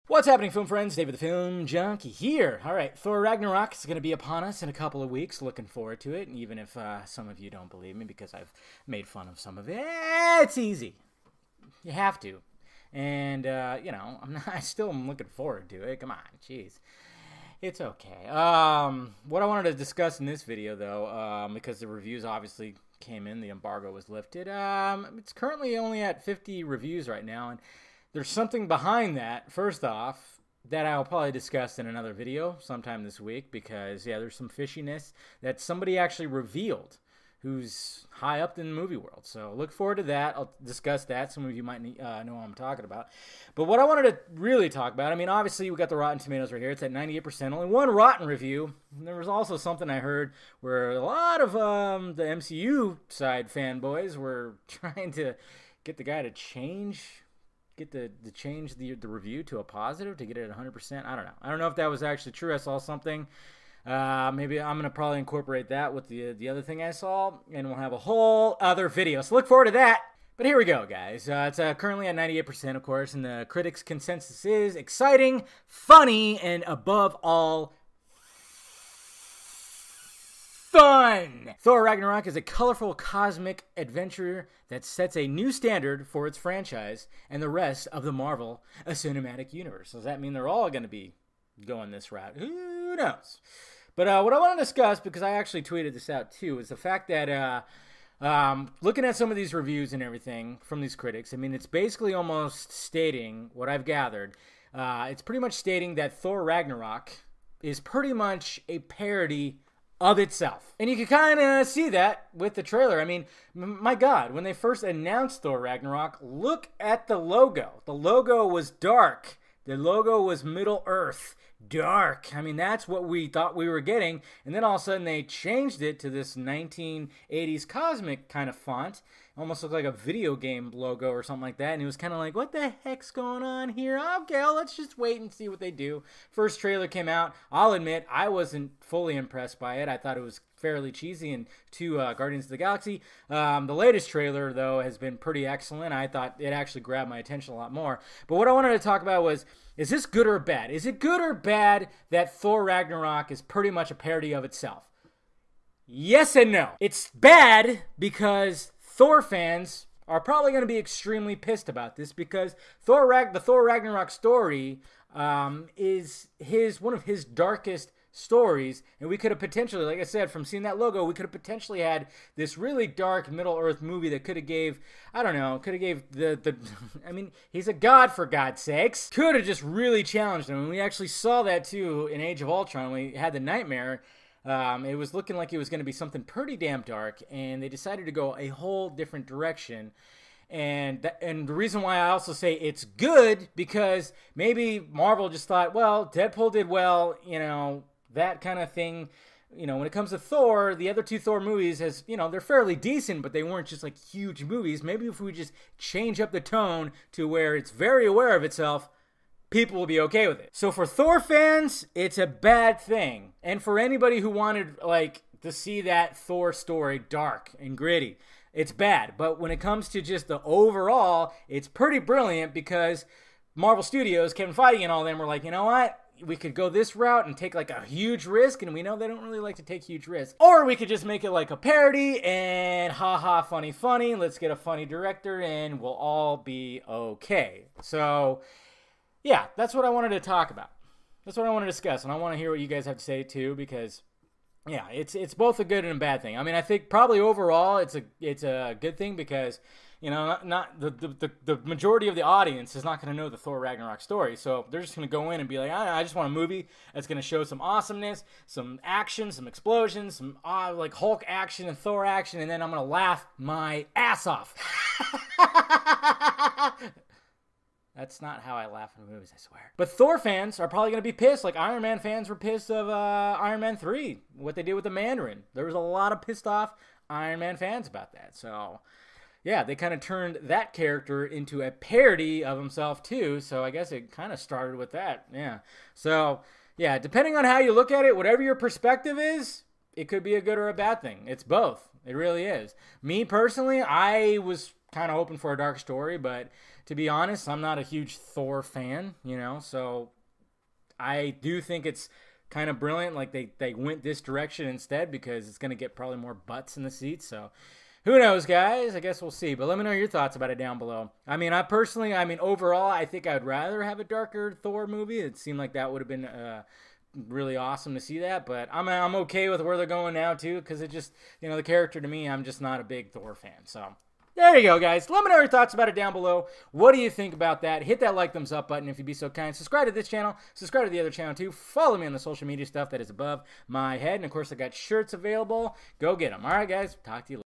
What's happening, film friends? David the Film Junkie here. All right, Thor Ragnarok is going to be upon us in a couple of weeks. Looking forward to it, even if some of you don't believe me because I've made fun of some of it. It's easy. You have to. And, I still am looking forward to it. Come on, jeez. It's okay. What I wanted to discuss in this video, though, because the reviews obviously came in, the embargo was lifted. It's currently only at 50 reviews right now, and there's something behind that, first off, that I'll probably discuss in another video sometime this week because, yeah, there's some fishiness that somebody actually revealed who's high up in the movie world. So look forward to that. I'll discuss that. Some of you might know what I'm talking about. But what I wanted to really talk about, I mean, obviously we got the Rotten Tomatoes right here. It's at 98%. Only one rotten review. And there was also something I heard where a lot of the MCU side fanboys were trying to get the guy to change the review to a positive to get it at 100%. I don't know. I don't know if that was actually true. I saw something. Maybe I'm going to probably incorporate that with the other thing I saw, and we'll have a whole other video. So look forward to that. But here we go, guys. It's currently at 98%, of course, and the critics' consensus is exciting, funny, and above all, fun! Thor Ragnarok is a colorful cosmic adventure that sets a new standard for its franchise and the rest of the Marvel Cinematic Universe. Does that mean they're all going to be going this route? Who knows? But what I want to discuss, because I actually tweeted this out too, is the fact that looking at some of these reviews and everything from these critics, I mean, it's basically almost stating what I've gathered. It's pretty much stating that Thor Ragnarok is pretty much a parody of itself. And you can kind of see that with the trailer. I mean, my God, when they first announced Thor Ragnarok, look at the logo. The logo was dark. The logo was Middle Earth. Dark. I mean, that's what we thought we were getting. And then all of a sudden they changed it to this 1980s cosmic kind of font. Almost looked like a video game logo or something like that. And it was kind of like, what the heck's going on here? Okay, well, let's just wait and see what they do. First trailer came out. I'll admit, I wasn't fully impressed by it. I thought it was fairly cheesy and too Guardians of the Galaxy. The latest trailer, though, has been pretty excellent. I thought it actually grabbed my attention a lot more. But what I wanted to talk about was, is this good or bad? Is it good or bad that Thor Ragnarok is pretty much a parody of itself? Yes and no. It's bad because Thor fans are probably going to be extremely pissed about this because the Thor Ragnarok story is one of his darkest stories, and we could have potentially, like I said, from seeing that logo, we could have potentially had this really dark Middle Earth movie that could have gave, I don't know, could have gave I mean, he's a god for God's sakes. Could have just really challenged him, and we actually saw that too in Age of Ultron when we had the nightmare. It was looking like it was going to be something pretty damn dark, and they decided to go a whole different direction. And the reason why I also say it's good, because maybe Marvel just thought, well, Deadpool did well, that kind of thing. When it comes to Thor, the other two Thor movies they're fairly decent, but they weren't just like huge movies. Maybe if we just change up the tone to where it's very aware of itself, people will be okay with it. So for Thor fans, it's a bad thing. And for anybody who wanted to see that Thor story dark and gritty, it's bad. But when it comes to just the overall, it's pretty brilliant because Marvel Studios, Kevin Feige and all them were like, you know what? We could go this route and take like a huge risk, and we know they don't really like to take huge risks. Or we could just make it like a parody and haha, funny, let's get a funny director and we'll all be okay. So yeah, that's what I wanted to talk about. That's what I want to discuss, and I want to hear what you guys have to say too, because yeah, it's both a good and a bad thing. I mean, I think probably overall it's a good thing because not the majority of the audience is not going to know the Thor Ragnarok story, so they're just going to go in and be like, I just want a movie that's going to show some awesomeness, some action, some explosions, some like Hulk action and Thor action, and then I'm going to laugh my ass off. That's not how I laugh in movies, I swear. But Thor fans are probably going to be pissed, like Iron Man fans were pissed of Iron Man 3, what they did with the Mandarin. There was a lot of pissed off Iron Man fans about that. So yeah, they kind of turned that character into a parody of himself too, so I guess it kind of started with that, yeah. So yeah, depending on how you look at it, whatever your perspective is, it could be a good or a bad thing. It's both. It really is. Me personally, I was kind of hoping for a dark story, but to be honest, I'm not a huge Thor fan, you know, so I do think it's kind of brilliant. Like they went this direction instead because it's going to get probably more butts in the seats. So who knows, guys? I guess we'll see. But let me know your thoughts about it down below. I mean, overall, I think I'd rather have a darker Thor movie. It seemed like that would have been really awesome to see that. But I'm okay with where they're going now, too, because it just, you know, the character to me, I'm just not a big Thor fan. So there you go, guys. Let me know your thoughts about it down below. What do you think about that? Hit that like, thumbs up button if you'd be so kind. Subscribe to this channel. Subscribe to the other channel, too. Follow me on the social media stuff that is above my head. And, of course, I got shirts available. Go get them. All right, guys. Talk to you later.